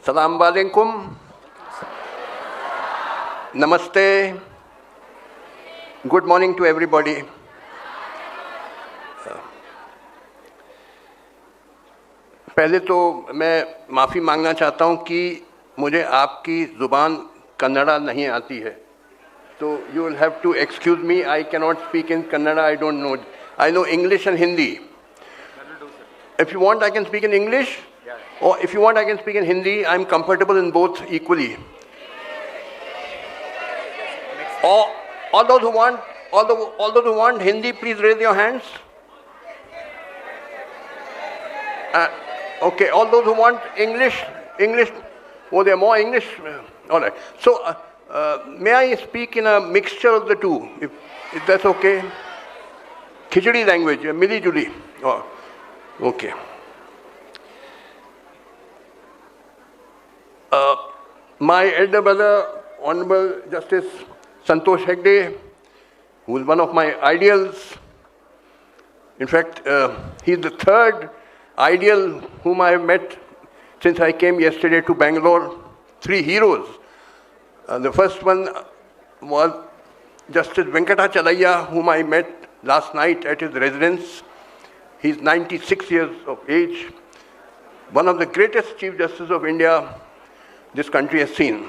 Salam alaikum. Namaste. Good morning to everybody. पहले तो मैं माफ़ी मांगना चाहता हूँ कि मुझे आपकी ज़ुबान कन्नड़ा नहीं आती है. So you will have to excuse me. I cannot speak in Kannada. I don't know. I know English and Hindi. If you want, I can speak in English. Or if you want, I can speak in Hindi. I'm comfortable in both equally. Or all those who want Hindi, please raise your hands. Okay, all those who want English. Oh, there are more English. All right. So may I speak in a mixture of the two, if that's okay? Khichdi language, mili juli. Oh, okay. My elder brother, Honorable Justice Santosh Hegde, who is one of my ideals. In fact, he's the third ideal whom I have met since I came yesterday to Bangalore. 3 heroes. The first one was Justice Venkatachalaya, whom I met last night at his residence. He's 96 years of age, one of the greatest Chief Justices of India this country has seen,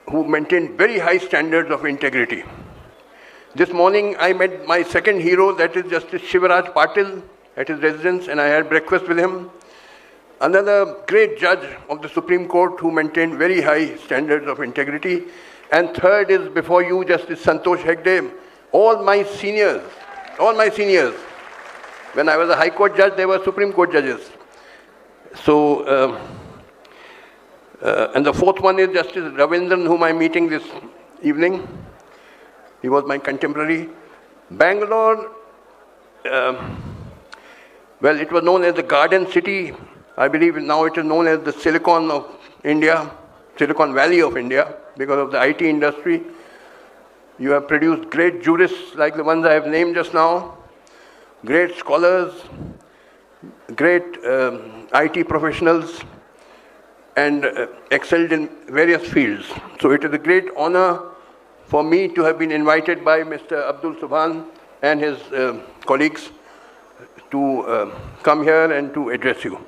who maintained very high standards of integrity. This morning I met my second hero, that is Justice Shivaraj Patil, at his residence, and I had breakfast with him. Another great judge of the Supreme Court who maintained very high standards of integrity. And third is before you, Justice Santosh Hegde. All my seniors. When I was a High Court judge, they were Supreme Court judges. So, and the fourth one is Justice Ravindran, whom I'm meeting this evening. He was my contemporary. Bangalore, well, it was known as the Garden City. I believe now it is known as the Silicon of India, Silicon Valley of India, because of the IT industry. You have produced great jurists like the ones I have named just now, great scholars, great IT professionals, and excelled in various fields. So it is a great honor for me to have been invited by Mr. Abdul Subhan and his colleagues to come here and to address you.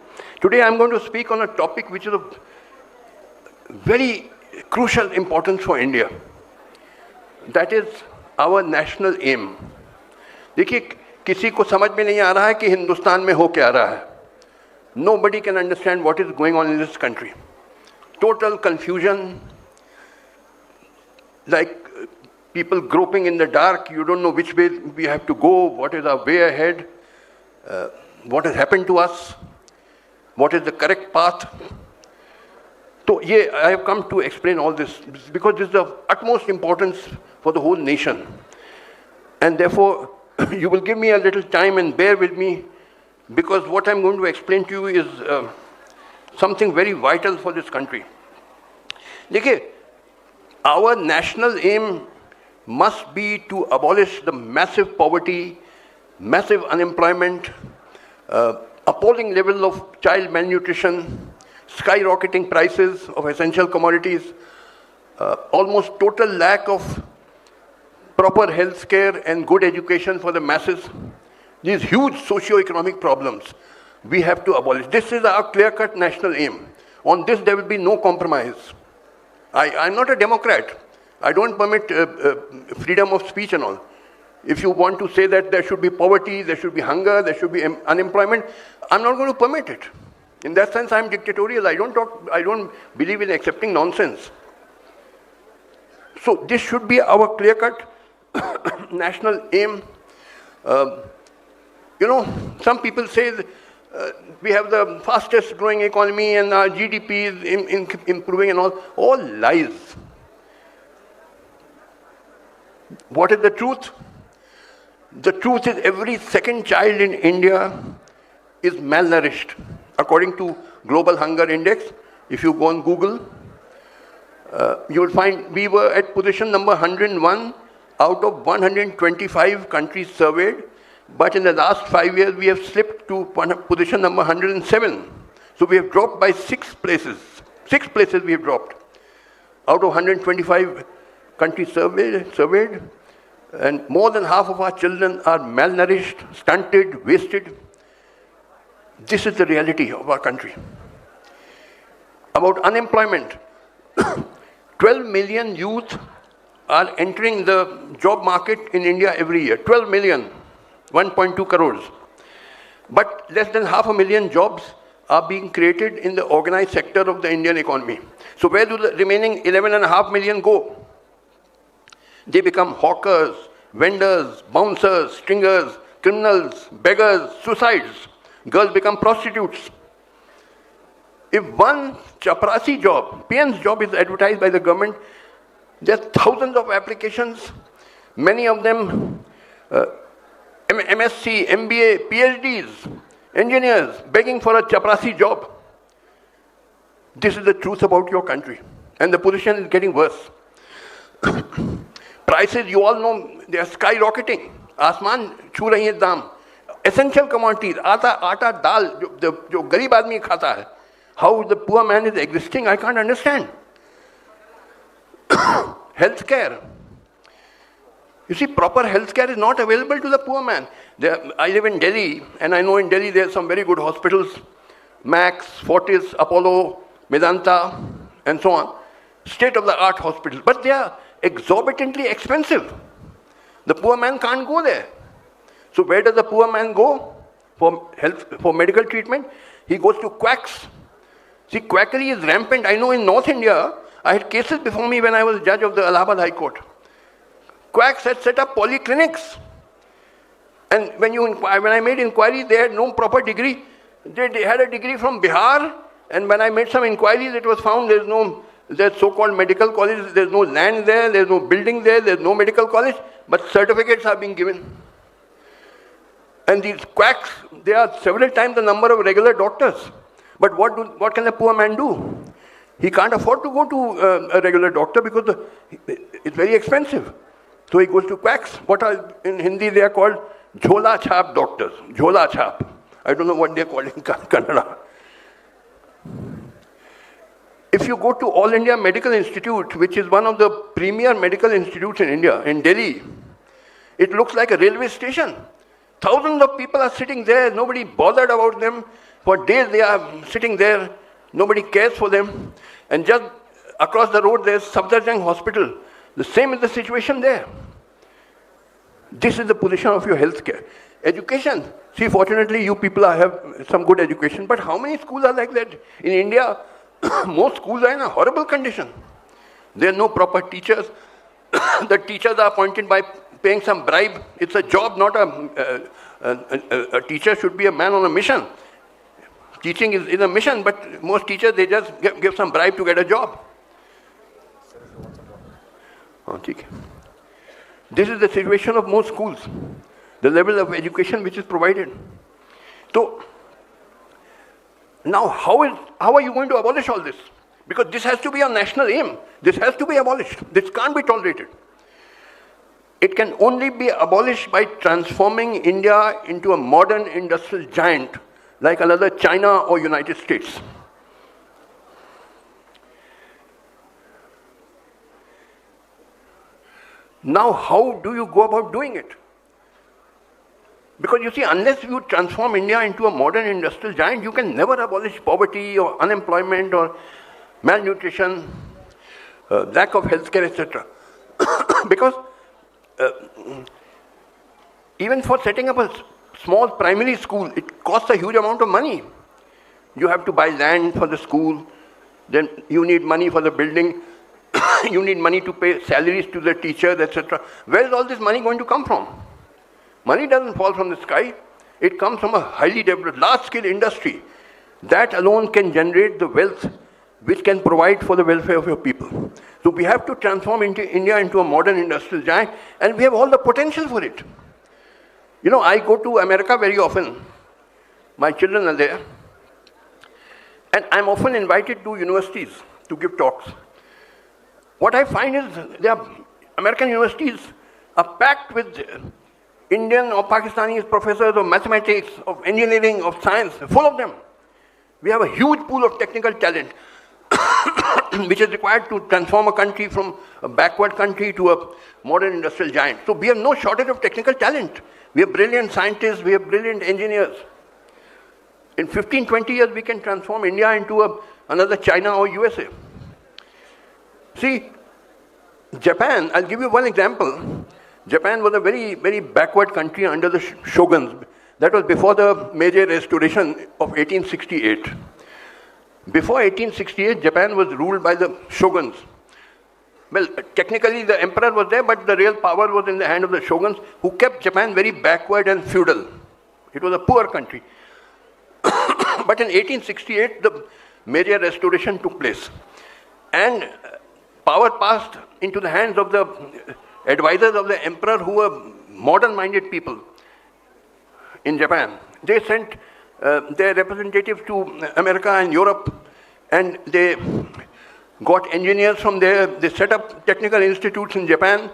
Today I'm going to speak on a topic which is of very crucial importance for India. That is our national aim. देखिए, किसी को समझ में नहीं आ रहा है कि हिंदुस्तान में हो क्या रहा है. Nobody can understand what is going on in this country. Total confusion, like people groping in the dark. You don't know which way we have to go, what is our way ahead, what has happened to us, what is the correct path. So yeah, I have come to explain all this because this is of utmost importance for the whole nation. And therefore, you will give me a little time and bear with me, because what I'm going to explain to you is something very vital for this country. Dekhiye, our national aim must be to abolish the massive poverty, massive unemployment, appalling level of child malnutrition, skyrocketing prices of essential commodities, almost total lack of proper health care and good education for the masses. These huge socio-economic problems we have to abolish. This is our clear-cut national aim. On this there will be no compromise. I'm not a Democrat. I don't permit freedom of speech and all. If you want to say that there should be poverty, there should be hunger, there should be unemployment, I'm not going to permit it. In that sense, I'm dictatorial. I don't believe in accepting nonsense. So this should be our clear-cut national aim. You know, some people say we have the fastest growing economy and our GDP is improving and all lies. What is the truth? The truth is every second child in India is malnourished. According to Global Hunger Index, if you go on Google, you will find we were at position number 101 out of 125 countries surveyed. But in the last 5 years, we have slipped to position number 107. So we have dropped by 6 places. 6 places we have dropped. Out of 125 countries surveyed, and more than half of our children are malnourished, stunted, wasted. This is the reality of our country. About unemployment, 12 million youth are entering the job market in India every year. 12 million, 1.2 crores. But less than 500,000 jobs are being created in the organized sector of the Indian economy. So where do the remaining 11.5 million go? They become hawkers, vendors, bouncers, stringers, criminals, beggars, suicides. Girls become prostitutes. If one chaprasi job, PN's job is advertised by the government, there are thousands of applications, many of them MSc, MBA, PhDs, engineers begging for a chaprasi job. This is the truth about your country. And the position is getting worse. Prices, you all know, they are skyrocketing. Asman chhu rahi hai daam. Essential commodities, aata, dal, jo garib aadmi khata hai. How the poor man is existing, I can't understand. Healthcare. You see, proper healthcare is not available to the poor man. I live in Delhi, and I know in Delhi there are some very good hospitals, Max, Fortis, Apollo, Medanta, and so on. State-of-the-art hospitals. But they are exorbitantly expensive. The poor man can't go there. So where does the poor man go for medical treatment? He goes to quacks. See, quackery is rampant. I know in North India, I had cases before me when I was judge of the Allahabad High Court. Quacks had set up polyclinics. And when I made inquiry, they had no proper degree. They had a degree from Bihar, and when I made some inquiries, it was found there's so-called medical college, there's no land there, there's no building there, there's no medical college, but certificates are being given. And these quacks, they are several times the number of regular doctors. But what can a poor man do? He can't afford to go to a regular doctor because it's very expensive. So he goes to quacks. In Hindi they are called jhola chhap doctors. Jhola chhap. I don't know what they are called in Kannada. If you go to All India Medical Institute, which is one of the premier medical institutes in India, in Delhi, it looks like a railway station. Thousands of people are sitting there, nobody bothered about them. For days they are sitting there, nobody cares for them. And just across the road there's Safdarjung Hospital. The same is the situation there. This is the position of your healthcare. Education. See, fortunately you people have some good education, but how many schools are like that? In India, most schools are in a horrible condition. There are no proper teachers. The teachers are appointed by paying some bribe. It's a job, not a teacher should be a man on a mission. Teaching is a mission, but most teachers, they just give some bribe to get a job. This is the situation of most schools, the level of education which is provided. So, now how are you going to abolish all this? Because this has to be a national aim. This has to be abolished. This can't be tolerated. It can only be abolished by transforming India into a modern industrial giant like another China or United States. Now, how do you go about doing it? Because you see, unless you transform India into a modern industrial giant, you can never abolish poverty or unemployment or malnutrition, lack of healthcare, etc. Because even for setting up a small primary school, it costs a huge amount of money. You have to buy land for the school, then you need money for the building, you need money to pay salaries to the teachers, etc. Where is all this money going to come from? Money doesn't fall from the sky. It comes from a highly developed, large-scale industry. That alone can generate the wealth which can provide for the welfare of your people. So we have to transform India into a modern industrial giant, and we have all the potential for it. You know, I go to America very often. My children are there. And I'm often invited to universities to give talks. What I find is American universities are packed with Indian or Pakistani professors of mathematics, of engineering, of science, full of them. We have a huge pool of technical talent which is required to transform a country from a backward country to a modern industrial giant. So we have no shortage of technical talent. We have brilliant scientists, we have brilliant engineers. In 15, 20 years, we can transform India into another China or USA. See, Japan, I'll give you one example. Japan was a very, very backward country under the shoguns. That was before the Meiji Restoration of 1868. Before 1868, Japan was ruled by the shoguns. Well, technically the emperor was there, but the real power was in the hand of the shoguns, who kept Japan very backward and feudal. It was a poor country. But in 1868, the Meiji Restoration took place. And power passed into the hands of the advisors of the emperor, who were modern-minded people in Japan. They sent their representatives to America and Europe, and they got engineers from there. They set up technical institutes in Japan.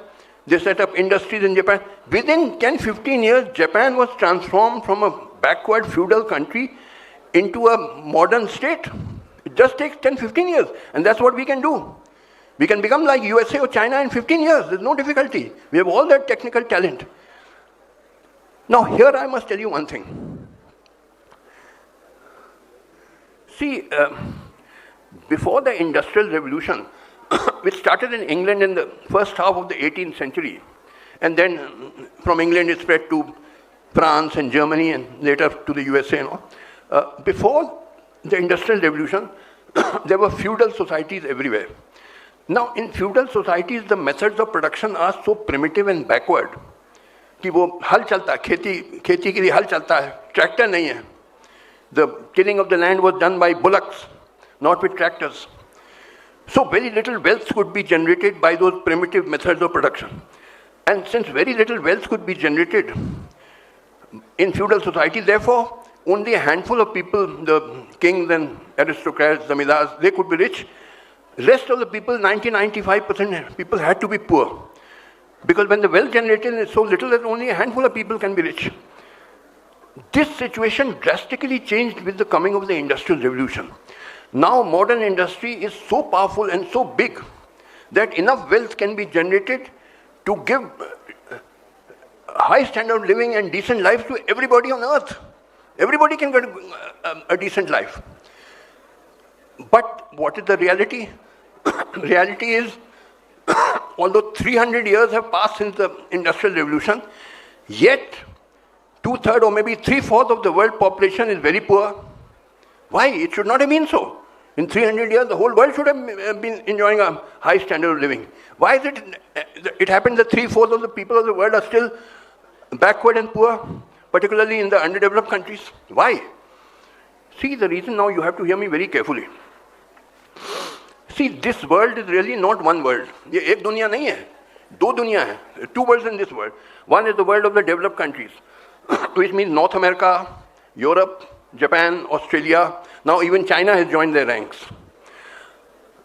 They set up industries in Japan. Within 10-15 years, Japan was transformed from a backward feudal country into a modern state. It just takes 10-15 years, and that's what we can do. We can become like USA or China in 15 years. There's no difficulty. We have all that technical talent. Now, here I must tell you one thing. See, before the Industrial Revolution, which started in England in the first half of the 18th century, and then from England it spread to France and Germany and later to the USA and all. Before the Industrial Revolution, there were feudal societies everywhere. Now, in feudal societies, the methods of production are so primitive and backward कि वो हल चलता है, खेती के लिए हल चलता है, ट्रैक्टर नहीं है. The tilling of the land was done by bullocks, not with tractors. So very little wealth could be generated by those primitive methods of production. And since very little wealth could be generated in feudal society, therefore only a handful of people, the kings and aristocrats, zamindars, they could be rich. Rest of the people, 90-95% people had to be poor. Because when the wealth generated is so little that only a handful of people can be rich. This situation drastically changed with the coming of the Industrial Revolution. Now modern industry is so powerful and so big that enough wealth can be generated to give high standard of living and decent life to everybody on earth. Everybody can get a decent life. But what is the reality? Reality is, although 300 years have passed since the Industrial Revolution, yet 2/3 or maybe 3/4 of the world population is very poor. Why? It should not have been so. In 300 years, the whole world should have been enjoying a high standard of living. Why is it happened that 3/4 of the people of the world are still backward and poor, particularly in the underdeveloped countries? Why? See, the reason now, you have to hear me very carefully. See, this world is really not one world. ये एक दुनिया नहीं है, दो दुनिया है. Two worlds in this world. One is the world of the developed countries, which means North America, Europe, Japan, Australia. Now even China has joined their ranks.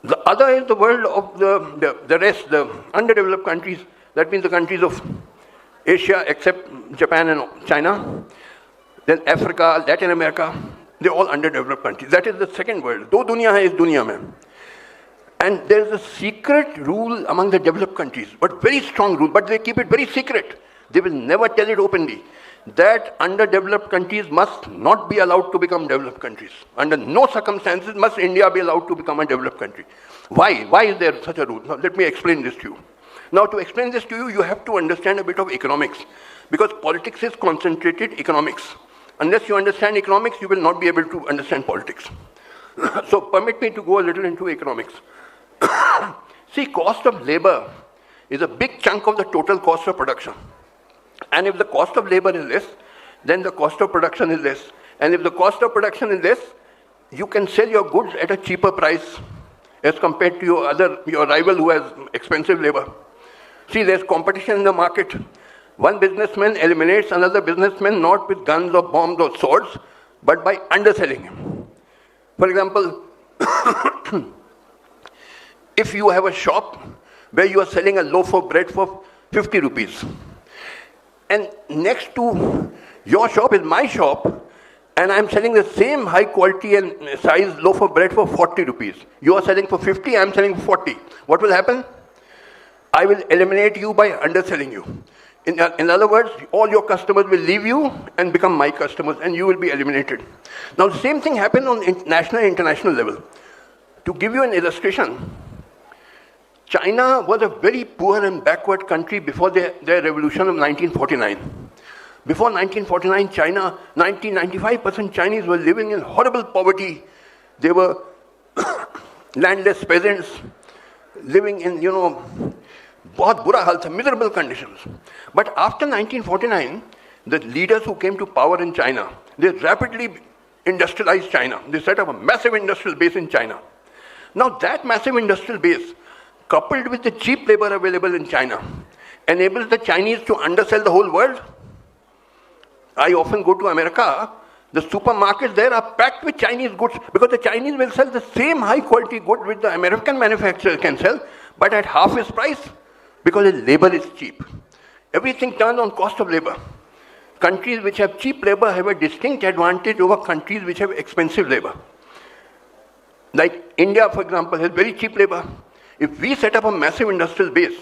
The other is the world of the rest, the underdeveloped countries. That means the countries of Asia, except Japan and China. Then Africa, Latin America, they're all underdeveloped countries. That is the second world. दो दुनिया है इस दुनिया में. And there is a secret rule among the developed countries, but very strong rule, but they keep it very secret. They will never tell it openly, that underdeveloped countries must not be allowed to become developed countries. Under no circumstances must India be allowed to become a developed country. Why? Why is there such a rule? Now let me explain this to you. Now to explain this to you, you have to understand a bit of economics, because politics is concentrated economics. Unless you understand economics, you will not be able to understand politics. So permit me to go a little into economics. See, cost of labor is a big chunk of the total cost of production. And if the cost of labor is less, then the cost of production is less. And if the cost of production is less, you can sell your goods at a cheaper price as compared to your rival who has expensive labor. See, there's competition in the market. One businessman eliminates another businessman not with guns or bombs or swords, but by underselling him. For example, if you have a shop where you are selling a loaf of bread for 50 rupees, and next to your shop is my shop, and I'm selling the same high quality and size loaf of bread for 40 rupees. You are selling for 50, I'm selling for 40. What will happen? I will eliminate you by underselling you. In other words, all your customers will leave you and become my customers, and you will be eliminated. Now, the same thing happened on national and international level. To give you an illustration, China was a very poor and backward country before their revolution of 1949. Before 1949, China, 95% Chinese were living in horrible poverty. They were landless peasants living in, बहुत बुरा हाल था, miserable conditions. But after 1949, the leaders who came to power in China, they rapidly industrialized China. They set up a massive industrial base in China. Now that massive industrial base, coupled with the cheap labor available in China, enables the Chinese to undersell the whole world. I often go to America, the supermarkets there are packed with Chinese goods because the Chinese will sell the same high quality good which the American manufacturer can sell, but at half its price because the labor is cheap. Everything turns on cost of labor. Countries which have cheap labor have a distinct advantage over countries which have expensive labor. Like India, for example, has very cheap labor. If we set up a massive industrial base,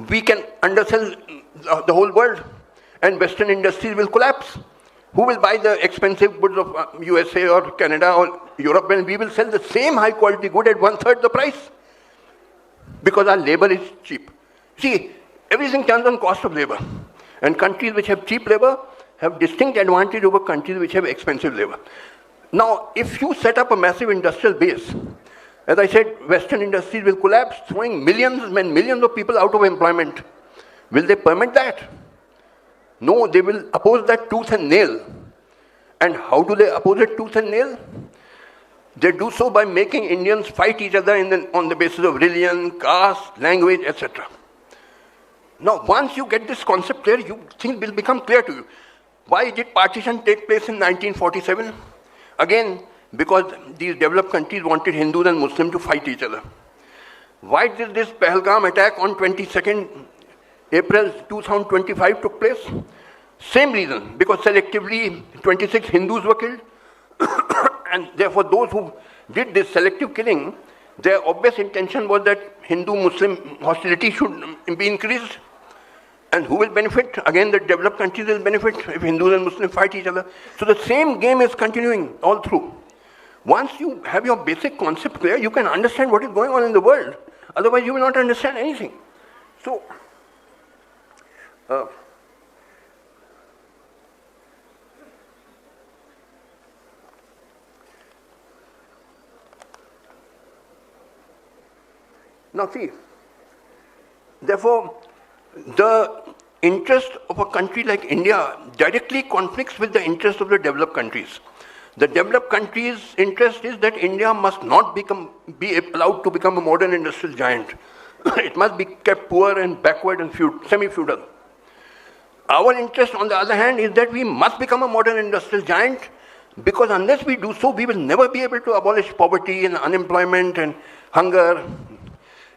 we can undersell the whole world and Western industries will collapse. Who will buy the expensive goods of USA or Canada or Europe when we will sell the same high quality good at 1/3 the price? Because our labor is cheap. See, everything turns on cost of labor. And countries which have cheap labor have distinct advantage over countries which have expensive labor. Now, if you set up a massive industrial base, as I said, Western industries will collapse, throwing millions and millions of people out of employment. Will they permit that? No, they will oppose that tooth and nail. And how do they oppose it tooth and nail? They do so by making Indians fight each other on the basis of religion, caste, language, etc. Now, once you get this concept clear, things will become clear to you. Why did partition take place in 1947? Again, because these developed countries wanted Hindus and Muslims to fight each other. Why did this Pahalgam attack on 22nd April 2025 took place? Same reason, because selectively 26 Hindus were killed. And therefore those who did this selective killing, their obvious intention was that Hindu-Muslim hostility should be increased. And who will benefit? Again, the developed countries will benefit if Hindus and Muslims fight each other. So the same game is continuing all through. Once you have your basic concept clear, you can understand what is going on in the world. Otherwise, you will not understand anything. So, now see, therefore, the interest of a country like India directly conflicts with the interest of the developed countries. The developed countries' interest is that India must not be allowed to become a modern industrial giant. It must be kept poor and backward and semi-feudal. Our interest, on the other hand, is that we must become a modern industrial giant because unless we do so, we will never be able to abolish poverty and unemployment and hunger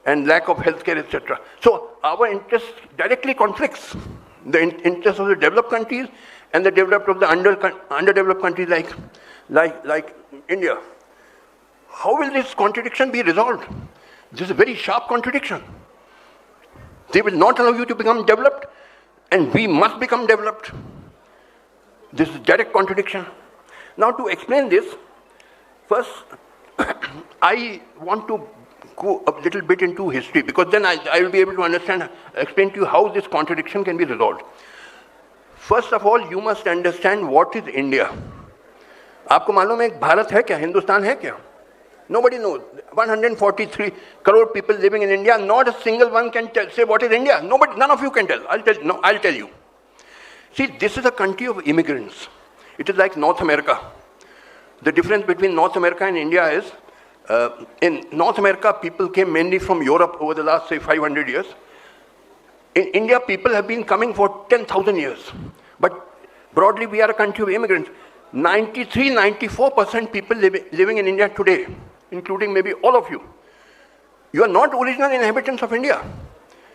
and lack of healthcare, etc. So our interest directly conflicts the interest of the developed countries and the developed of the underdeveloped countries like India. How will this contradiction be resolved? This is a very sharp contradiction. They will not allow you to become developed, and we must become developed. This is direct contradiction. Now, to explain this, first, I want to go a little bit into history, because then I will be able to explain to you how this contradiction can be resolved. First of all, you must understand what is India. आपको मालूम है भारत है क्या, हिंदुस्तान है क्या? Nobody knows. 143 crore people living in India, not a single one can say what is India. None of you can tell. I'll tell you. See, this is a country of immigrants. It is like North America. The difference between North America and India is, in North America, people came mainly from Europe over the last, say, 500 years. In India, people have been coming for 10,000 years. But broadly, we are a country of immigrants. 93-94% people living in India today, including maybe all of you. You are not original inhabitants of India.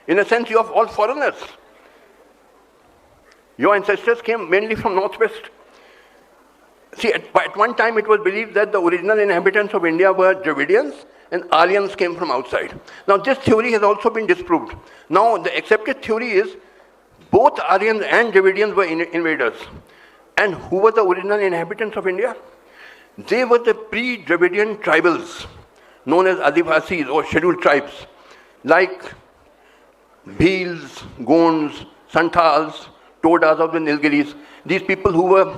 In a sense, you are all foreigners. Your ancestors came mainly from northwest. See, at one time it was believed that the original inhabitants of India were Dravidians and Aryans came from outside. Now this theory has also been disproved. Now the accepted theory is both Aryans and Dravidians were invaders. And who were the original inhabitants of India? They were the pre-Dravidian tribals known as Adivasis or scheduled tribes like Bhils, Gonds, Santals, Todas of the Nilgiris. These people who were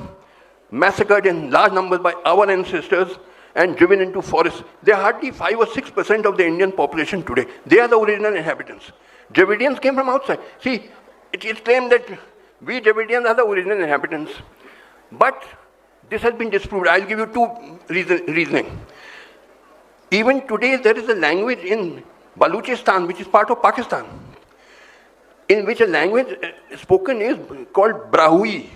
massacred in large numbers by our ancestors and driven into forests. They are hardly 5 or 6% of the Indian population today. They are the original inhabitants. Dravidians came from outside. See, it is claimed that we Dravidians are the original inhabitants. But this has been disproved. I'll give you two reasoning. Even today, there is a language in Baluchistan, which is part of Pakistan, in which a language spoken is called Brahui.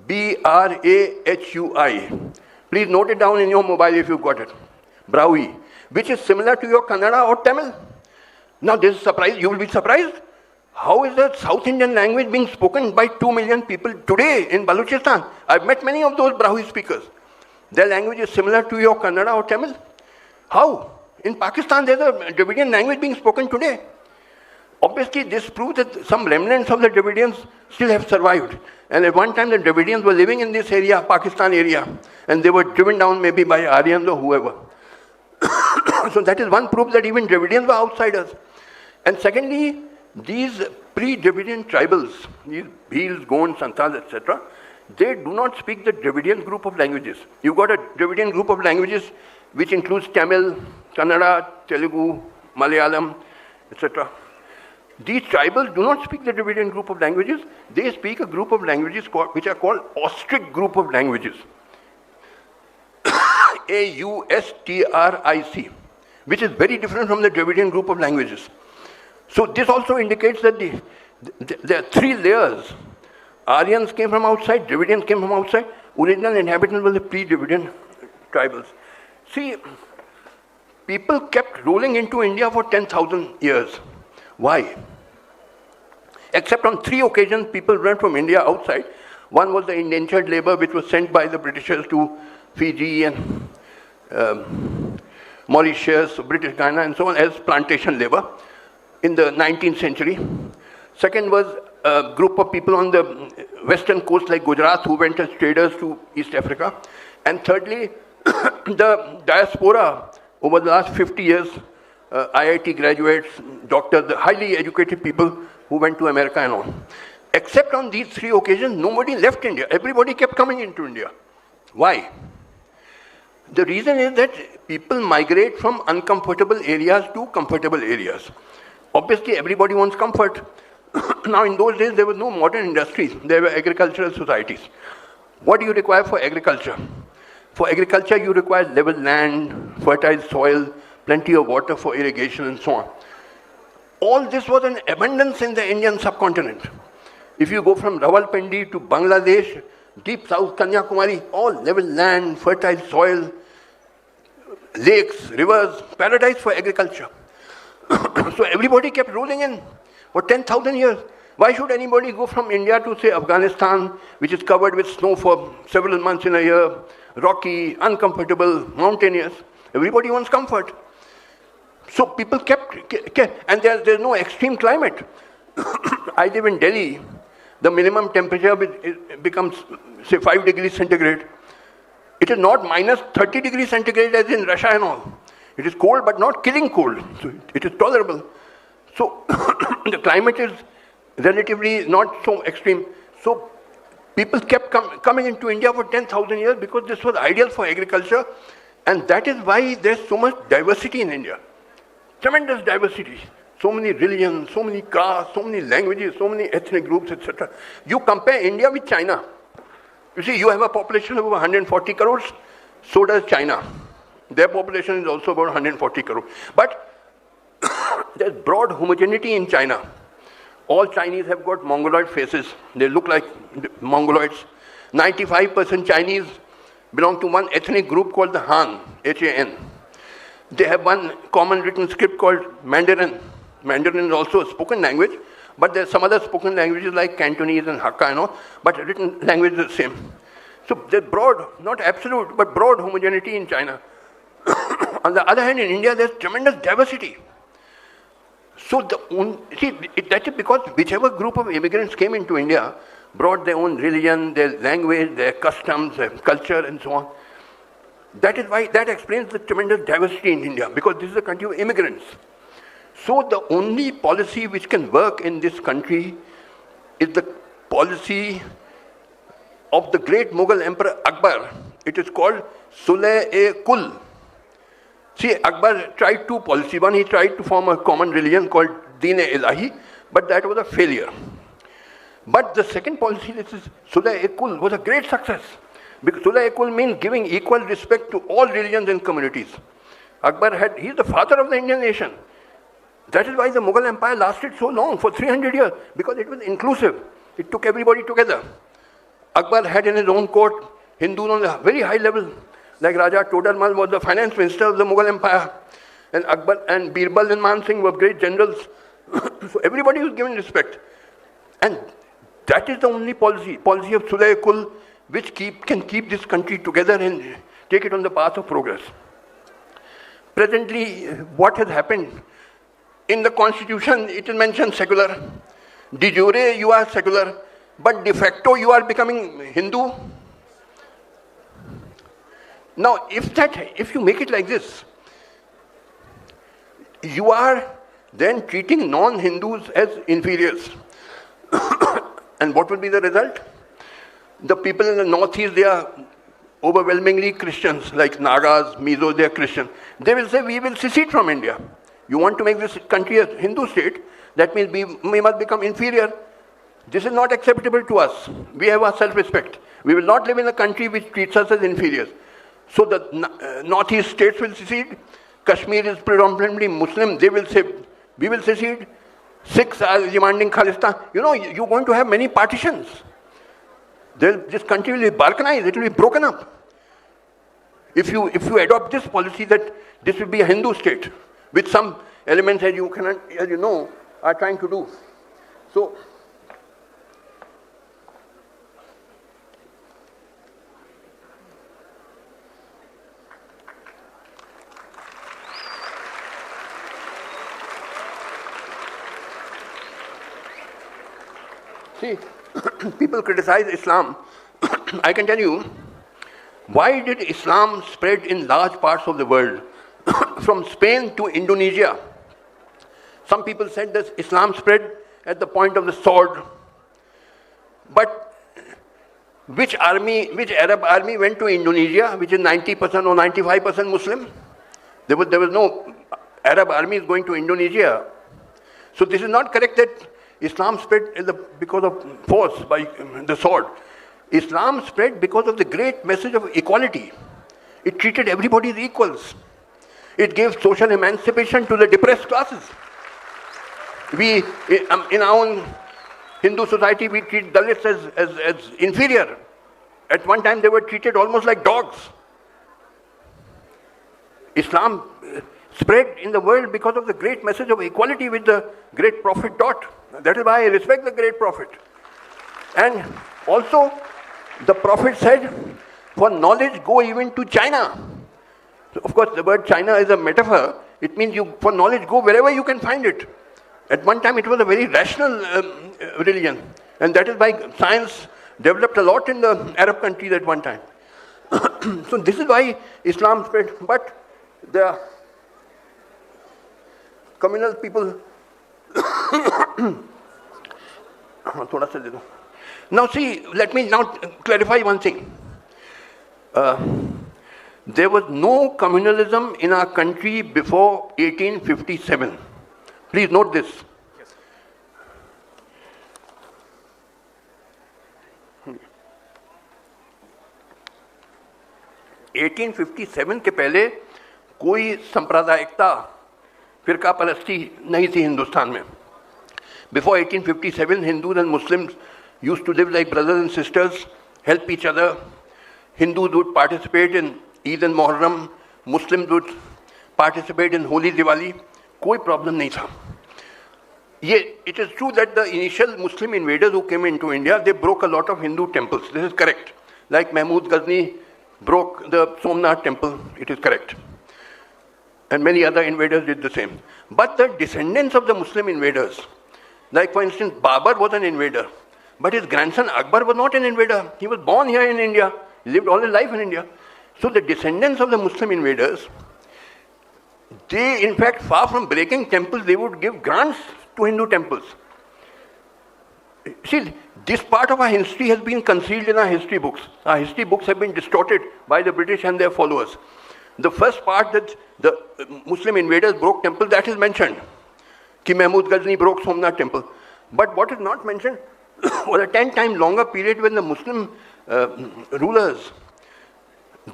B-R-A-H-U-I. Please note it down in your mobile if you've got it. Brahui, which is similar to your Kannada or Tamil. Now this is surprise. You will be surprised. How is the South Indian language being spoken by 2 million people today in Baluchistan? I've met many of those Brahui speakers. Their language is similar to your Kannada or Tamil. How? In Pakistan, there's a Dravidian language being spoken today. Obviously, this proves that some remnants of the Dravidians still have survived. And at one time, the Dravidians were living in this area, Pakistan area, and they were driven down maybe by Aryans or whoever. So that is one proof that even Dravidians were outsiders. And secondly, these pre-Dravidian tribals, these Bhils, Gonds, Santals, etc., they do not speak the Dravidian group of languages. You've got a Dravidian group of languages which includes Tamil, Kannada, Telugu, Malayalam, etc. These tribals do not speak the Dravidian group of languages. They speak a group of languages which are called Austric group of languages. A-U-S-T-R-I-C, which is very different from the Dravidian group of languages. So this also indicates that there are three layers. Aryans came from outside, Dravidians came from outside, original inhabitants were the pre-Dravidian tribals. See, people kept rolling into India for 10,000 years. Why? Except on 3 occasions, people went from India outside. One was the indentured labor, which was sent by the Britishers to Fiji and Mauritius, British Guiana, and so on, as plantation labor in the 19th century. Second was a group of people on the western coast, like Gujarat, who went as traders to East Africa. And thirdly, the diaspora over the last 50 years, IIT graduates, doctors, the highly educated people who went to America and all. Except on these 3 occasions, nobody left India. Everybody kept coming into India. Why? The reason is that people migrate from uncomfortable areas to comfortable areas. Obviously, everybody wants comfort. Now, in those days, there were no modern industries. There were agricultural societies. What do you require for agriculture? For agriculture, you require level land, fertile soil, plenty of water for irrigation, and so on. All this was in abundance in the Indian subcontinent. If you go from Rawalpindi to Bangladesh, deep south Kanyakumari, all level land, fertile soil, lakes, rivers, paradise for agriculture. So everybody kept rolling in for 10,000 years. Why should anybody go from India to, say, Afghanistan, which is covered with snow for several months in a year, rocky, uncomfortable, mountainous? Everybody wants comfort. So people kept and there's no extreme climate. I live in Delhi. The minimum temperature becomes, say, 5 degrees centigrade. It is not minus 30 degrees centigrade as in Russia and all. It is cold, but not killing cold. So it is tolerable. So the climate is relatively not so extreme. So people kept coming into India for 10,000 years because this was ideal for agriculture. And that is why there's so much diversity in India. Tremendous diversity. So many religions, so many castes, so many languages, so many ethnic groups, etc. You compare India with China. You see, you have a population of over 140 crores, so does China. Their population is also about 140 crores. But there's broad homogeneity in China. All Chinese have got Mongoloid faces. They look like Mongoloids. 95% Chinese belong to one ethnic group called the Han, H-A-N. They have one common written script called Mandarin. Mandarin is also a spoken language. but there's some other spoken languages like Cantonese and Hakka, but written language is the same. So there's broad, not absolute, but broad homogeneity in China. On the other hand, in India, there's tremendous diversity. So that is because whichever group of immigrants came into India brought their own religion, their language, their customs, their culture, and so on. That is why, that explains the tremendous diversity in India, because this is a country of immigrants. So the only policy which can work in this country is the policy of the great Mughal Emperor Akbar. It is called Sulh-e-Kul. See, Akbar tried two policies. One, he tried to form a common religion called Deen-e-Ilahi, but that was a failure. But the second policy, this is Sulh-e-Kul, was a great success. Because Sulh-e-Kul means giving equal respect to all religions and communities. Akbar he's the father of the Indian nation. That is why the Mughal Empire lasted so long, for 300 years, because it was inclusive. It took everybody together. Akbar had in his own court Hindus on a very high level, like Raja Todarmal was the finance minister of the Mughal Empire, and Akbar and Birbal and Man Singh were great generals. So everybody was given respect. And that is the only policy of Sulh-e-Kul, which can keep this country together and take it on the path of progress. Presently, what has happened? In the constitution, it is mentioned secular. De jure, you are secular, but de facto, you are becoming Hindu. Now, if you make it like this, you are then treating non-Hindus as inferiors. And what will be the result? The people in the northeast, they are overwhelmingly Christians, like Nagas, Mizo, they are Christian. They will say, we will secede from India. You want to make this country a Hindu state, that means we must become inferior. This is not acceptable to us. We have our self-respect. We will not live in a country which treats us as inferiors. So the northeast states will secede. Kashmir is predominantly Muslim. They will say, we will secede. Sikhs are demanding Khalistan. You're going to have many partitions. This country will be balkanized. It will be broken up. If you adopt this policy that this will be a Hindu state, with some elements as you know, are trying to do. So, see, people criticize Islam. I can tell you, why did Islam spread in large parts of the world? From Spain to Indonesia. Some people said that Islam spread at the point of the sword. But which Arab army went to Indonesia, which is 90% or 95% Muslim? There was no Arab armies going to Indonesia. So this is not correct that Islam spread because of force, by the sword. Islam spread because of the great message of equality. It treated everybody as equals. It gave social emancipation to the depressed classes. We, in our own Hindu society, we treat Dalits as inferior. At one time, they were treated almost like dogs. Islam spread in the world because of the great message of equality which the great Prophet taught. That is why I respect the great Prophet. And also, the Prophet said, for knowledge, go even to China. So of course, the word China is a metaphor. It means for knowledge, go wherever you can find it. At one time, it was a very rational religion. And that is why science developed a lot in the Arab countries at one time. So this is why Islam spread. But the communal people... Now see, let me now clarify one thing. There was no communalism in our country before 1857. Please note this. Yes. 1857 के पहले कोई सांप्रदायिकता, फिरका परस्ती नहीं थी हिंदुस्तान में. Before 1857, Hindus and Muslims used to live like brothers and sisters, help each other. Hindus would participate in Eid and Muharram, Muslims would participate in Holi, Diwali. कोई problem नहीं था. Yeah, it is true that the initial Muslim invaders who came into India, they broke a lot of Hindu temples. This is correct. Like Mahmud Ghazni broke the Somnath temple. It is correct. And many other invaders did the same. But the descendants of the Muslim invaders, like for instance, Babur was an invader. But his grandson Akbar was not an invader. He was born here in India. He lived all his life in India. So the descendants of the Muslim invaders, they in fact, far from breaking temples, they would give grants to Hindu temples. See, this part of our history has been concealed in our history books. Our history books have been distorted by the British and their followers. The first part that the Muslim invaders broke temples, that is mentioned. Ki Mahmud Ghazni broke Somnath temple. But what is not mentioned was a 10 times longer period when the Muslim rulers,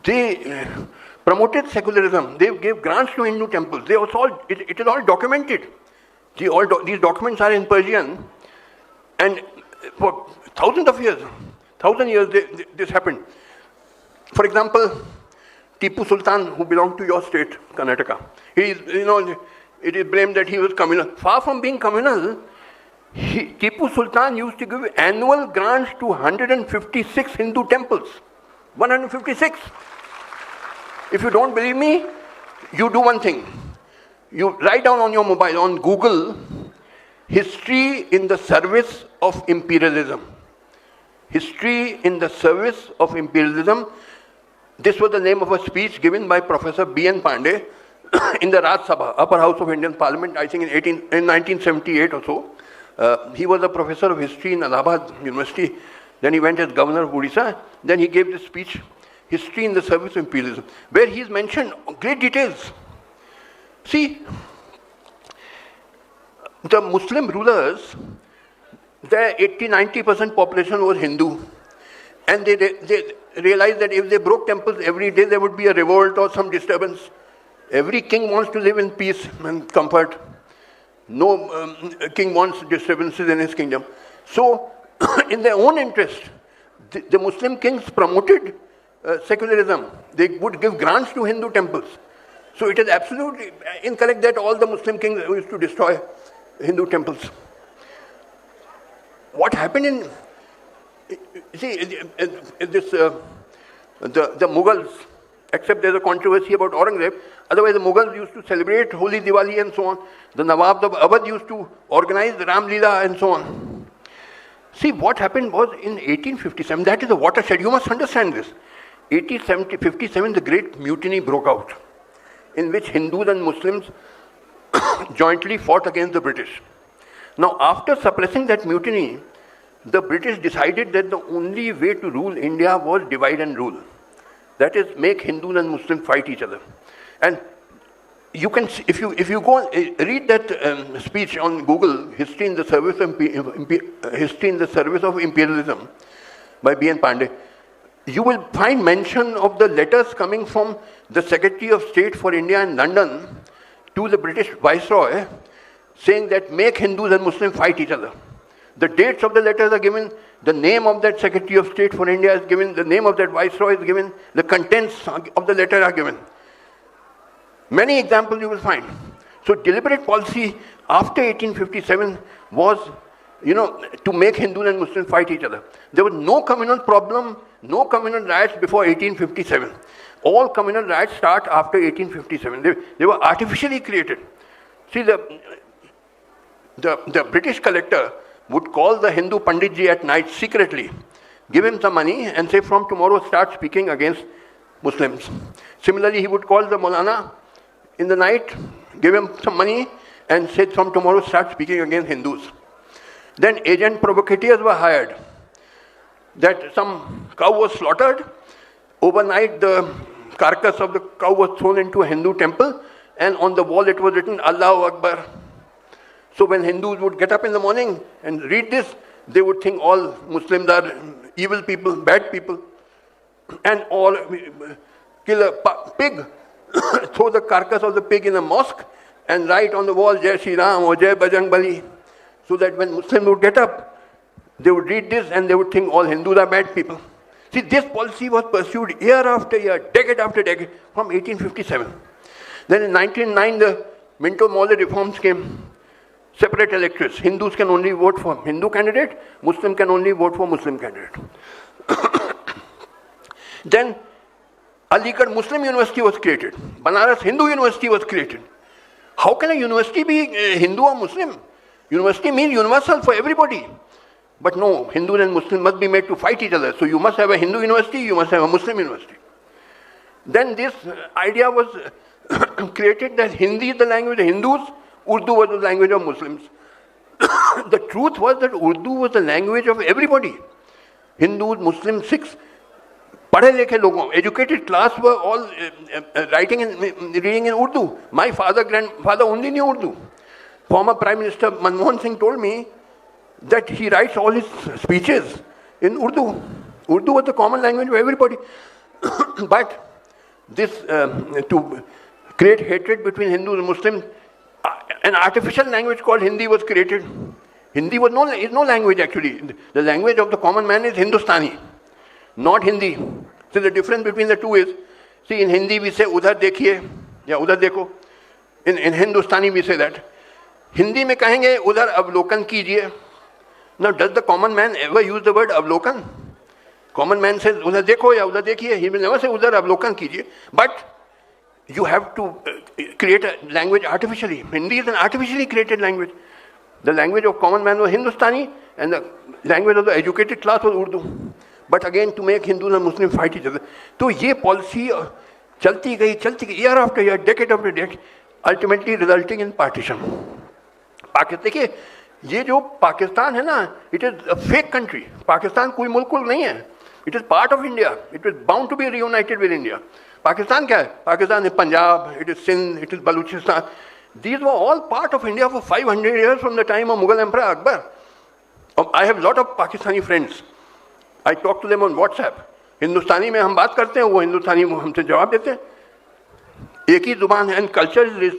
they promoted secularism. They gave grants to Hindu temples. They also, it is all documented. These documents are in Persian, and for thousands of years, this happened. For example, Tipu Sultan, who belonged to your state, Karnataka, it is blamed that he was communal. Far from being communal, Tipu Sultan used to give annual grants to 156 Hindu temples. 156. If you don't believe me, you do one thing. You write down on your mobile, on Google, history in the service of imperialism. History in the service of imperialism. This was the name of a speech given by Professor B.N. Pandey in the Raj Sabha, upper house of Indian Parliament, I think in 1978 or so. He was a professor of history in Allahabad University. Then he went as governor of Odisha. Then he gave this speech, History in the Service of Imperialism, where he's mentioned great details. See, the Muslim rulers, their 80-90% population was Hindu. And they realized that if they broke temples every day, there would be a revolt or some disturbance. Every king wants to live in peace and comfort. No king wants disturbances in his kingdom. So, in their own interest, the Muslim kings promoted secularism. They would give grants to Hindu temples. So it is absolutely incorrect that all the Muslim kings used to destroy Hindu temples. What happened in, the Mughals, except there's a controversy about Aurangzeb, otherwise the Mughals used to celebrate Holi, Diwali and so on. The Nawabs of Awadh used to organize the Ram Leela and so on. See, what happened was in 1857, that is a watershed, you must understand this. 1857, the Great Mutiny broke out, in which Hindus and Muslims jointly fought against the British. Now, after suppressing that mutiny, the British decided that the only way to rule India was divide and rule. That is, make Hindus and Muslims fight each other. And you can see, if you go and read that speech on Google, History in the Service of Imperialism by B.N. Pandey, you will find mention of the letters coming from the Secretary of State for India in London to the British Viceroy saying that make Hindus and Muslims fight each other. The dates of the letters are given, the name of that Secretary of State for India is given, the name of that Viceroy is given, the contents of the letter are given. Many examples you will find. So deliberate policy after 1857 was, to make Hindus and Muslims fight each other. There was no communal problem, no communal riots before 1857. All communal riots start after 1857. They were artificially created. See, the British collector would call the Hindu Panditji at night secretly, give him some money and say, from tomorrow start speaking against Muslims. Similarly, he would call the Maulana in the night, give him some money and say, from tomorrow start speaking against Hindus. Then agent provocateurs were hired. That some cow was slaughtered. Overnight, the carcass of the cow was thrown into a Hindu temple, and on the wall it was written, Allahu Akbar. So when Hindus would get up in the morning and read this, they would think all Muslims are evil people, bad people, and all kill a pig, throw the carcass of the pig in a mosque, and write on the wall, Jai Shri Ram or Jai Bajrang Bali, so that when Muslims would get up, they would read this and they would think all Hindus are bad people. See, this policy was pursued year after year, decade after decade, from 1857. Then in 1909, the Minto Maude reforms came. separate electorates. Hindus can only vote for Hindu candidate, Muslim can only vote for Muslim candidate. Then Aligarh Muslim University was created. Banaras Hindu University was created. How can a university be Hindu or Muslim? University means universal for everybody. But no, Hindus and Muslims must be made to fight each other. So you must have a Hindu university, you must have a Muslim university. Then this idea was created that Hindi is the language of Hindus, Urdu was the language of Muslims. The truth was that Urdu was the language of everybody. Hindus, Muslims, Sikhs, padhe likhe logon, educated class were all writing and reading in Urdu. My grandfather only knew Urdu. Former Prime Minister Manmohan Singh told me that he writes all his speeches in Urdu. Urdu was the common language of everybody. But this, to create hatred between Hindus and Muslims, an artificial language called Hindi was created. Hindi is no language actually. The language of the common man is Hindustani, not Hindi. So the difference between the two is, see, in Hindi we say udhar dekhiye ya udhar dekho. In Hindustani we say that. Hindi mein kahenge udhar avlokan kijiye. Now does the common man ever use the word avlokan? Common man says udhar dekho ya udhar dekhiye. He will never say udhar avlokan kijiye. But you have to create a language artificially. Hindi is an artificially created language. The language of common man was Hindustani and the language of the educated class was Urdu. But again, to make Hindus and Muslims fight each other. So this policy chalti gayi, year after year, decade after decade, ultimately resulting in partition. देखिए, ये जो पाकिस्तान है ना, it is a fake country. Pakistan कोई मुल्क नहीं है. It is part of India. It is bound to be reunited with India. Pakistan क्या है? Pakistan is Punjab, it is Sindh, it is Baluchistan. These were all part of India for 500 years from the time of Mughal Emperor Akbar. I have a lot of Pakistani friends. I talk to them on WhatsApp. Hindustani में हम बात करते हैं, वो Hindustani हमसे जवाब देते हैं. एक ही जुबान है, and culture is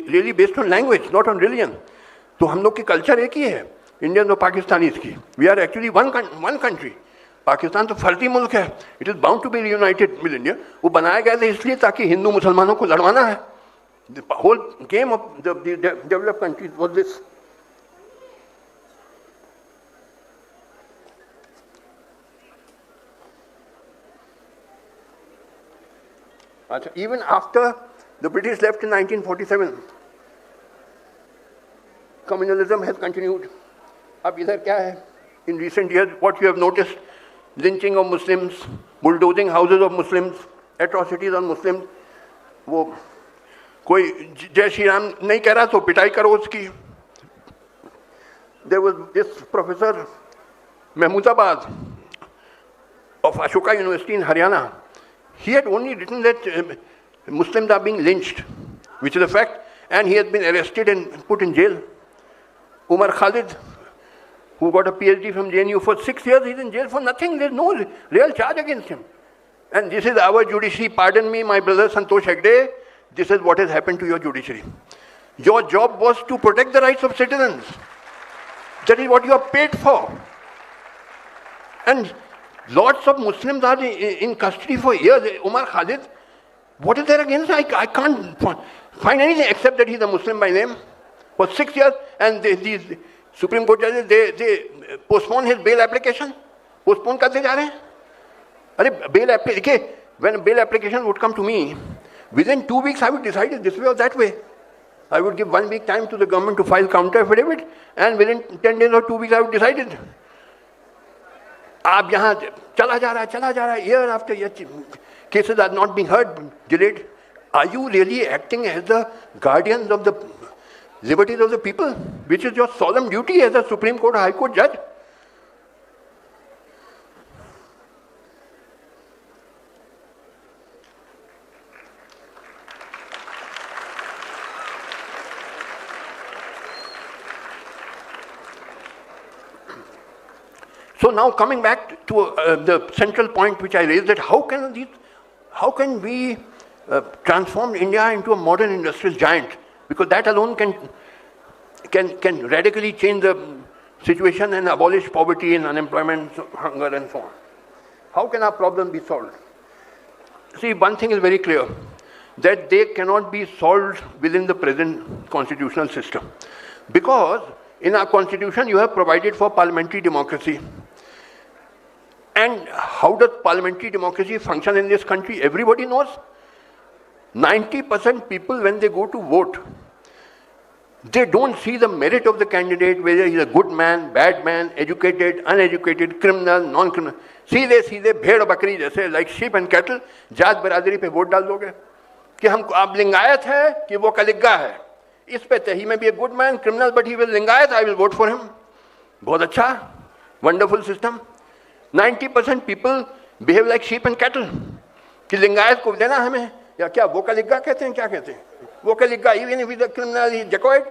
really based on language, not on religion. तो हम लोग की culture एक ही है, Indians और Pakistanis की. We are actually one country. Pakistan तो फर्जी मुल्क है. It is bound to be reunited with India. वो बनाया गया था इसलिए ताकि हिंदू मुसलमानों को लड़वाना है. The whole game of the developed countries was this. Even after the British left in 1947, communalism has continued. अब इधर क्या है? In recent years, what you have noticed, lynching of Muslims, bulldozing houses of Muslims, atrocities on Muslims. वो कोई जय श्री राम नहीं कह रहा तो पिटाई करो उसकी. There was this professor Mahmoodabad of Ashoka University in Haryana. He had only written that Muslims are being lynched, which is a fact, and he has been arrested and put in jail. Umar Khalid, who got a PhD from JNU for 6 years, he's in jail for nothing. There's no real charge against him. And this is our judiciary. Pardon me, my brother Santosh Hegde, this is what has happened to your judiciary. Your job was to protect the rights of citizens. That is what you are paid for. And lots of Muslims are in custody for years. Umar Khalid, what is there against him? I can't find anything except that he's a Muslim by name. For 6 years, and these Supreme Court judges, they postpone his bail application. Postpone करते जा रहे हैं. अरे bail application, when a bail application would come to me, within 2 weeks I would decide this way or that way. I would give 1 week time to the government to file counter affidavit, and within 10 days or 2 weeks I would decide it. आप यहाँ चला जा रहा है, year after year, cases are not being heard, delayed. Are you really acting as the guardians of the liberties of the people, which is your solemn duty as a Supreme Court or High Court judge? So now coming back to the central point which I raised, that how can we transform India into a modern industrial giant? Because that alone can radically change the situation and abolish poverty and unemployment, hunger and so on. How can our problem be solved? See, one thing is very clear, that they cannot be solved within the present constitutional system. Because in our constitution you have provided for parliamentary democracy. And how does parliamentary democracy function in this country? Everybody knows. 90% people, when they go to vote, they don't see the merit of the candidate, whether he's a good man, bad man, educated, uneducated, criminal, non-criminal. सीधे सीधे भेड़ बकरी जैसे, like sheep and cattle, जात बरादरी पे vote डाल दोगे कि हम आप लिंगायत है कि वो कलिग्गा है, इस पे ही में भी a good man, criminal, but he will Lingayat, I will vote for him. बहुत अच्छा, wonderful system. 90% people behave like sheep and cattle कि लिंगायत को देना हमें, या क्या वो कलिग्गा कहते हैं, क्या कहते हैं वो कलिग्गा, even if he's a criminal, he's dacoit.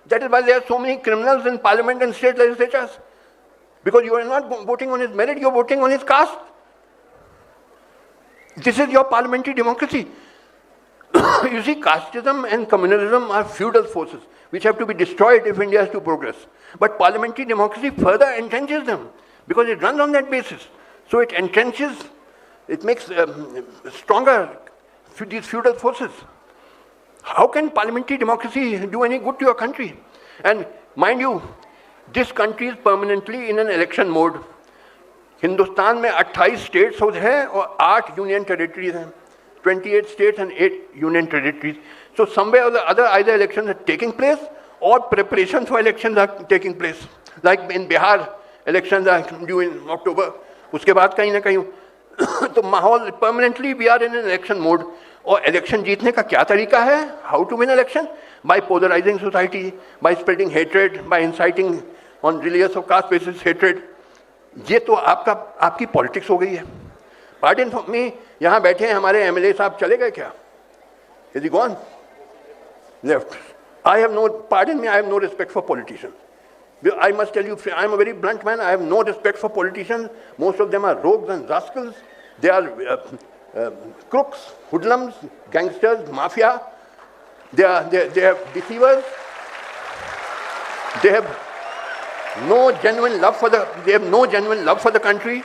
That is why there are so many criminals in parliament and state legislatures, because you are not voting on his merit, you are voting on his caste. This is your parliamentary democracy. You see, casteism and communalism are feudal forces which have to be destroyed if India has to progress. But parliamentary democracy further entrenches them because it runs on that basis. So it entrenches, it makes stronger these feudal forces. How can parliamentary democracy do any good to your country? And mind you, this country is permanently in an election mode. Hindustan में 28 states हैं और 8 union territories हैं. 28 states and 8 union territories. So somewhere or the other, either elections are taking place or preparations for elections are taking place. Like in Bihar, elections are due in October. उसके बाद कहीं ना कहीं तो माहौल permanently we are in an election mode. और election जीतने का क्या तरीका है? How to win election? By polarising society, by spreading hatred, by inciting on religious और कास्ट बेसिस हेट्रेड. ये तो आपकी पॉलिटिक्स हो गई है. पार्डन फॉर मी, यहाँ बैठे हैं हमारे एमएलए साहब, चले गए क्या? Is he gone? Left. I have no, pardon me, I have no respect for politicians. I must tell you, I am a very blunt man. I have no respect for politicians. Most of them are rogues and rascals. They are crooks, hoodlums, gangsters, mafia. They are deceivers. They have no genuine love for the country.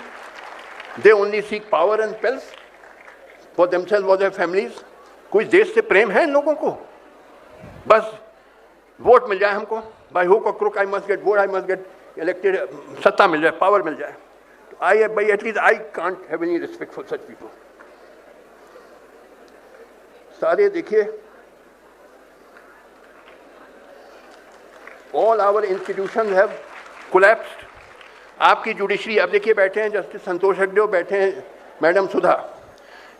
They only seek power and wealth for themselves or their families. कोई देश से प्रेम है इन लोगों को? बस vote मिल जाए हमको. By hook or crook I must get vote, I must get elected, सत्ता मिल जाए, power मिल जाए. At least I can't have any respect for such people. सारे देखिए, all our institutions have collapsed. आपकी जुडिशरी, अब देखिए बैठे हैं जस्टिस संतोष हेगड़े, बैठे हैं madam Sudha.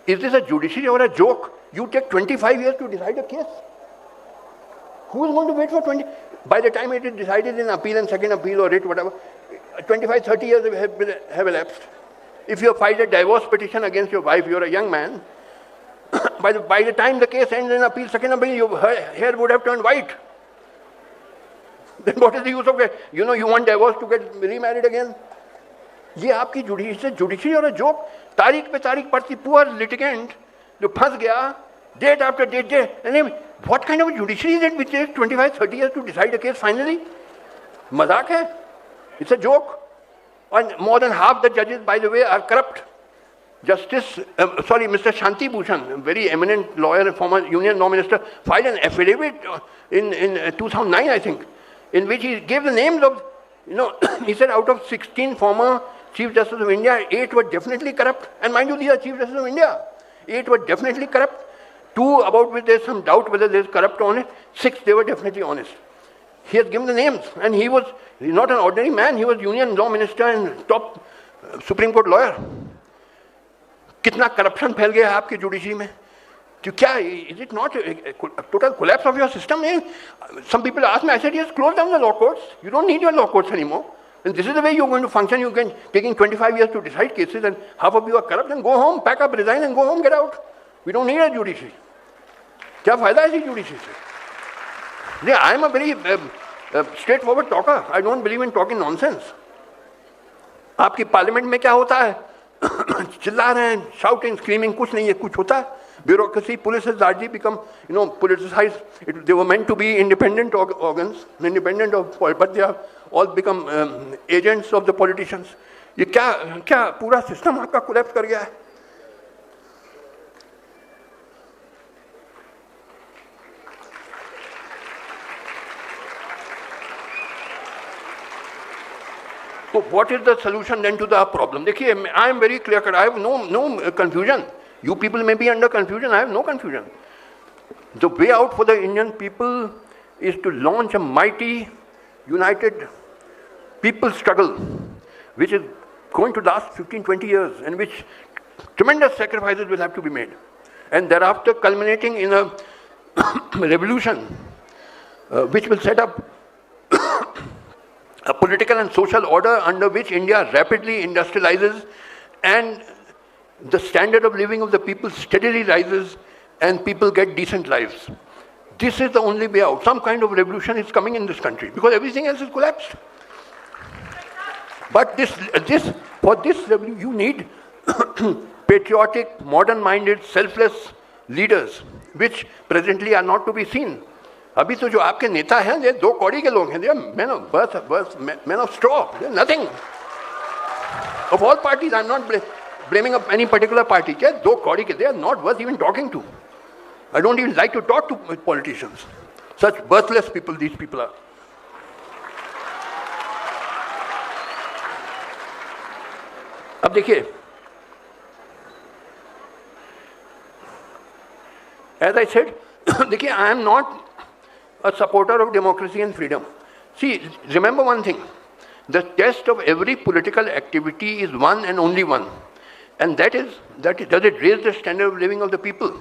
Is this a judiciary or a joke? You take 25 years to decide a case. Who is going to wait for 20? By the time it is decided in appeal and second appeal or writ, whatever, 25, 30 years have elapsed. If you file a divorce petition against your wife, you're a young man, by the time the case ends in appeal, second appeal, your hair would have turned white. Then what is the use of it? You want divorce to get remarried again? ये आपकी judiciary और joke. तारीख पे तारीख पड़ती, poor litigant जो फंस गया, date after date. What kind of a judiciary is it which takes 25, 30 years to decide a case finally? मजाक है. It's a joke. And more than half the judges, by the way, are corrupt. Mr. Shanti Bhushan, a very eminent lawyer, former Union Law Minister, filed an affidavit in 2009, I think, in which he gave the names of, he said out of 16 former Chief Justice of India, 8 were definitely corrupt. And mind you, these are Chief Justice of India. 8 were definitely corrupt. 2 about which there is some doubt whether there is corrupt or honest. 6, they were definitely honest. He has given the names, and he's not an ordinary man. He was Union Law Minister and top Supreme Court lawyer. कितना corruption फैल गया है आपकी judiciary में? तो क्या, is it not a total collapse of your system? Some people ask me, I said, yes, close down the law courts. You don't need your law courts anymore. And this is the way you're going to function. You're taking 25 years to decide cases, and half of you are corrupt, and go home, pack up, resign, and go home, get out. We don't need a judiciary. क्या फायदा है इसी judiciary से? I am a very straightforward talker. I don't believe in talking nonsense. आपकी parliament में क्या होता है? चिल्ला रहे हैं, shouting, screaming, कुछ नहीं है, कुछ होता है. Bureaucracy, police has largely become, politicized. They were meant to be independent organs, independent of, but they have all become agents of the politicians. ये क्या पूरा सिस्टम आपका कोलैप्स कर गया है. So what is the solution then to the problem? देखिए, I am very clear cut. I have no confusion. You people may be under confusion. I have no confusion. The way out for the Indian people is to launch a mighty, united people struggle, which is going to last 15, 20 years, and which tremendous sacrifices will have to be made. And thereafter culminating in a revolution, which will set up a political and social order under which India rapidly industrializes and the standard of living of the people steadily rises and people get decent lives. This is the only way out. Some kind of revolution is coming in this country because everything else is collapsed. But for this revolution, you need patriotic, modern-minded, selfless leaders, which presently are not to be seen. अभी तो जो आपके नेता हैं, ये दो कौड़ी के लोग हैं. They are men of straw. They are nothing. Of all parties, I am not blaming up any particular party. They are not worth even talking to. I don't even like to talk to politicians. Such worthless people these people are. अब देखिए, as I said, देखिए, I am not a supporter of democracy and freedom. See, remember one thing. The test of every political activity is one and only one. And that is, does it raise the standard of living of the people?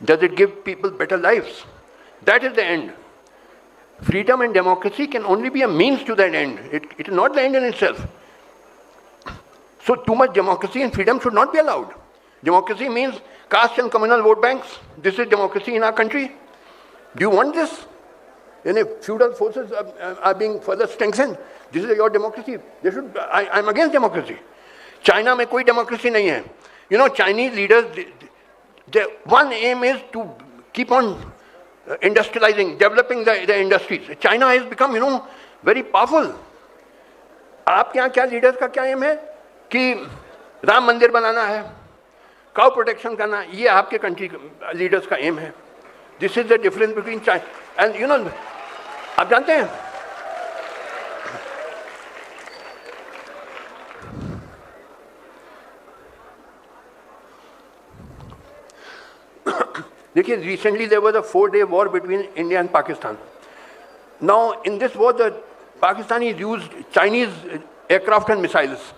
Does it give people better lives? That is the end. Freedom and democracy can only be a means to that end. It is not the end in itself. So too much democracy and freedom should not be allowed. Democracy means caste and communal vote banks. This is democracy in our country. Do you want this? And if feudal forces are being further strengthened, this is your democracy. I'm against democracy. China में कोई democracy नहीं है. You know, Chinese leaders, their one aim is to keep on industrializing, developing the industries. China has become, very powerful. आपके यहाँ क्या leaders का क्या aim है? कि राम मंदिर बनाना है, cow protection करना, ये आपके country leaders का aim है. This is the difference between China and आप जानते हैं देखिए, recently there was a 4-day war between India and Pakistan. Now in this war the Pakistanis used Chinese aircraft and missiles,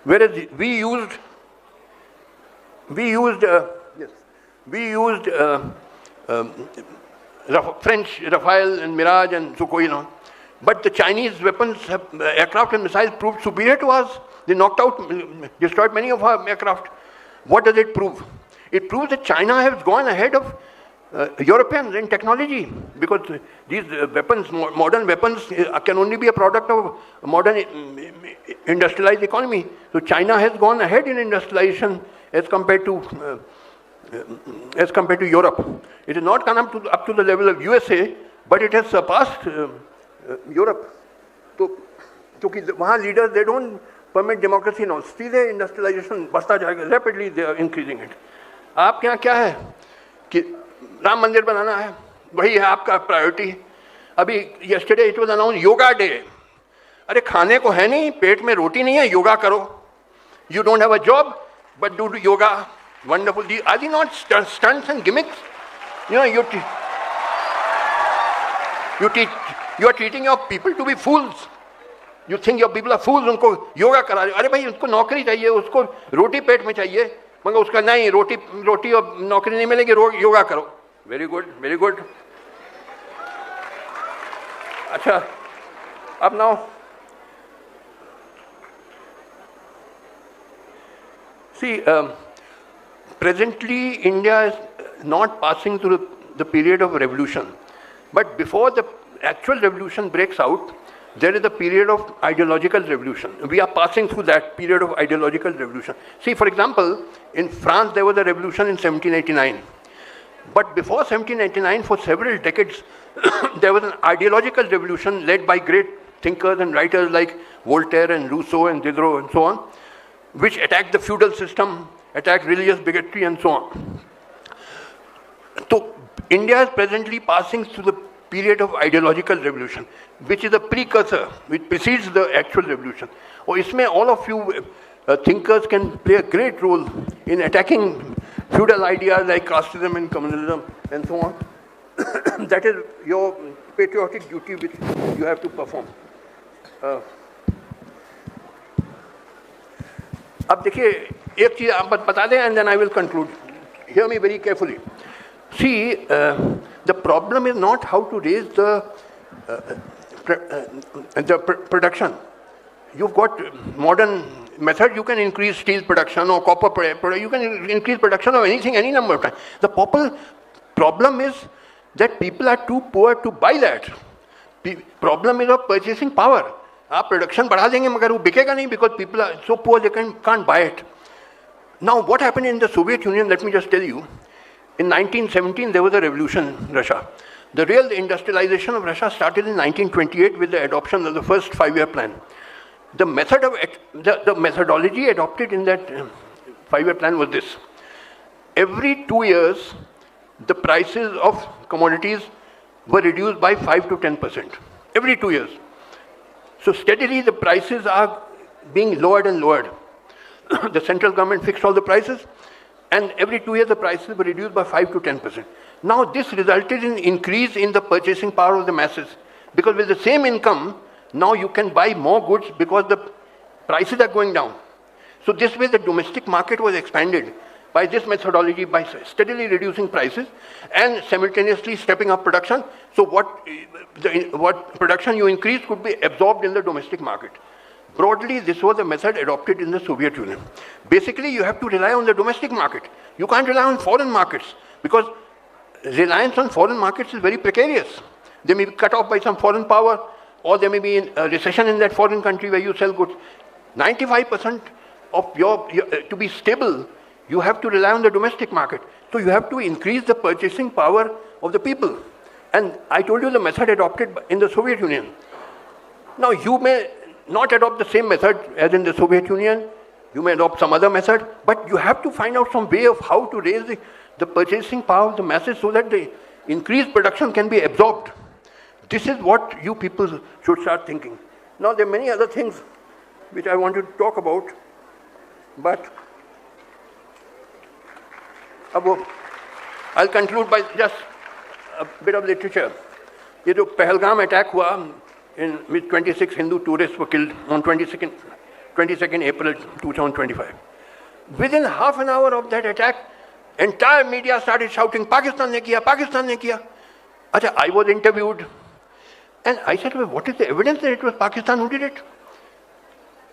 whereas we used French Rafale and Mirage and Sukhoi. But the Chinese weapons, aircraft and missiles proved superior to us. They knocked out, destroyed many of our aircraft. What does it prove? It proves that China has gone ahead of Europeans in technology, because these weapons, modern weapons, can only be a product of a modern industrialized economy. So China has gone ahead in industrialization as compared to Europe. It has not gone up to the level of USA, but it has surpassed Europe. So, क्योंकि वहाँ leaders, they don't permit democracy now. सीधे industrialization बढ़ता जाएगा. Rapidly they are increasing it. आपके यहाँ क्या है कि राम मंदिर बनाना है, वही है आपका प्रायोरिटी. अभी yesterday it was announced yoga day. अरे खाने को है नहीं, पेट में रोटी नहीं है, योगा करो. You don't have a job, but do yoga. Wonderful. Are they not stunts and gimmicks? You are treating your people to be fools. You think your people are fools. उनको योगा करा रहे. अरे भाई, उनको नौकरी चाहिए, उसको रोटी पेट में चाहिए, मगर उसका नहीं, रोटी और नौकरी नहीं मिलेगी, योगा करो. Very good, very good. अच्छा, अब now see, presently India is not passing through the period of revolution, but before the actual revolution breaks out, there is a period of ideological revolution. We are passing through that period of ideological revolution. See, for example, in France there was a revolution in 1789. But before 1789, for several decades, there was an ideological revolution led by great thinkers and writers like Voltaire and Rousseau and Diderot and so on, which attacked the feudal system, attacked religious bigotry and so on. So India is presently passing through the period of ideological revolution, which is a precursor, which precedes the actual revolution. Or isme all of you thinkers can play a great role in attacking feudal ideas like casteism and communalism and so on. That is your patriotic duty which you have to perform. अब देखिए एक चीज आप बता दें and then I will conclude. Hear me very carefully. See, the problem is not how to raise the production. You've got modern method. You can increase steel production or copper production. You can increase production of anything, any number of times. The problem is that people are too poor to buy that. Problem is of purchasing power. आप production बढ़ा देंगे मगर वो बिकेगा नहीं because people are so poor they can't buy it. Now what happened in the Soviet Union, let me just tell you. In 1917 there was a revolution in Russia. The real industrialization of Russia started in 1928 with the adoption of the first 5-year plan. The methodology adopted in that 5-year plan was this. Every 2 years the prices of commodities were reduced by 5 to 10%. Every 2 years. So steadily the prices are being lowered and lowered. The central government fixed all the prices, and every 2 years the prices were reduced by 5 to 10%. Now this resulted in increase in the purchasing power of the masses, because with the same income, now you can buy more goods because the prices are going down. So this way the domestic market was expanded by this methodology, by steadily reducing prices and simultaneously stepping up production. So what production you increase could be absorbed in the domestic market. Broadly, this was a method adopted in the Soviet Union. Basically, you have to rely on the domestic market. You can't rely on foreign markets, because reliance on foreign markets is very precarious. They may be cut off by some foreign power, or there may be a recession in that foreign country where you sell goods. 95% of to be stable, you have to rely on the domestic market. So you have to increase the purchasing power of the people. And I told you the method adopted in the Soviet Union. Now you may not adopt the same method as in the Soviet Union. You may adopt some other method, but you have to find out some way of how to raise the purchasing power of the masses so that the increased production can be absorbed. This is what you people should start thinking. Now there are many other things which I want to talk about, but I'll conclude by just a bit of literature. ये जो Pahalgam attack हुआ, in which 26 Hindu tourists were killed on 22nd April 2025. Within half an hour of that attack, entire media started shouting, Pakistan ne kiya, Pakistan ne kiya. Achha, I was interviewed, and I said, well, what is the evidence that it was Pakistan who did it?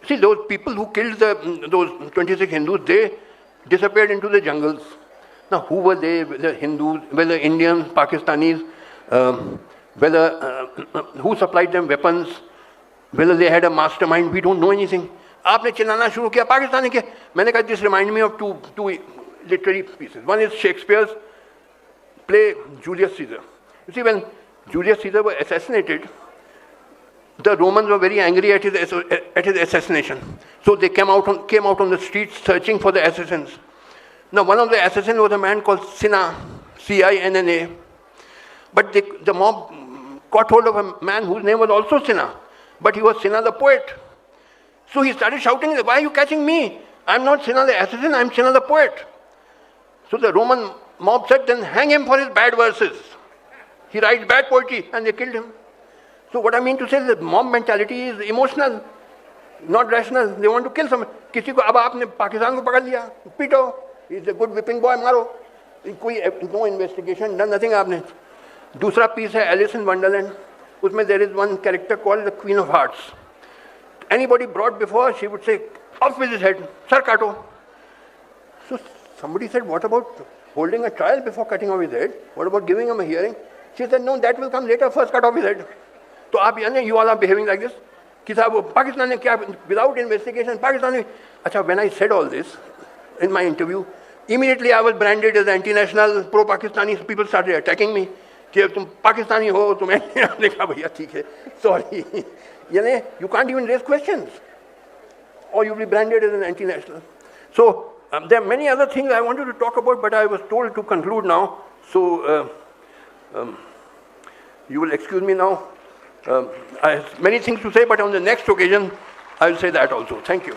See, those people who killed those 26 Hindus, they disappeared into the jungles. Now, who were they? Whether Hindus, whether Indians, Pakistanis, who supplied them weapons, whether they had a mastermind, we don't know anything. आपने चिल्लाना शुरू किया, पाकिस्तान ने किया. मैंने कहा, this reminds me of two literary pieces. One is Shakespeare's play Julius Caesar. You see, when Julius Caesar was assassinated, the Romans were very angry at his assassination. So they came out on the streets searching for the assassins. Now, one of the assassins was a man called Cinna, C-I-N-N-A. But the mob caught hold of a man whose name was also Cinna, but he was Cinna the poet. So he started shouting, why are you catching me? I'm not Cinna the assassin, I'm Cinna the poet. So the Roman mob said, then hang him for his bad verses. He writes bad poetry, and they killed him. So what I mean to say is that mob mentality is emotional, not rational. They want to kill someone. किसी को अब आपने पाकिस्तान को पकड़ लिया, पीटो. He's a good whipping boy, मारो. No investigation, done nothing आपने. दूसरा piece है Alice in Wonderland. उसमें there is one character called the Queen of Hearts. Anybody brought before, she would say, off with his head, sir kato. So somebody said, what about holding a trial before cutting off his head? What about giving him a hearing? She said, no, that will come later, first cut off his head. So you all are behaving like this. कि साहब पाकिस्तान ने क्या, without investigation, Pakistan ने, अच्छा, when I said all this in my interview, immediately I was branded as anti-national, pro-Pakistani. People started attacking me. कि तुम पाकिस्तानी हो, तुम्हें हमने कहा भैया ठीक है, sorry. You can't even raise questions, or you'll be branded as an anti-national. So there are many other things I wanted to talk about, but I was told to conclude now. So You will excuse me now. I have many things to say, but on the next occasion, I will say that also. Thank you.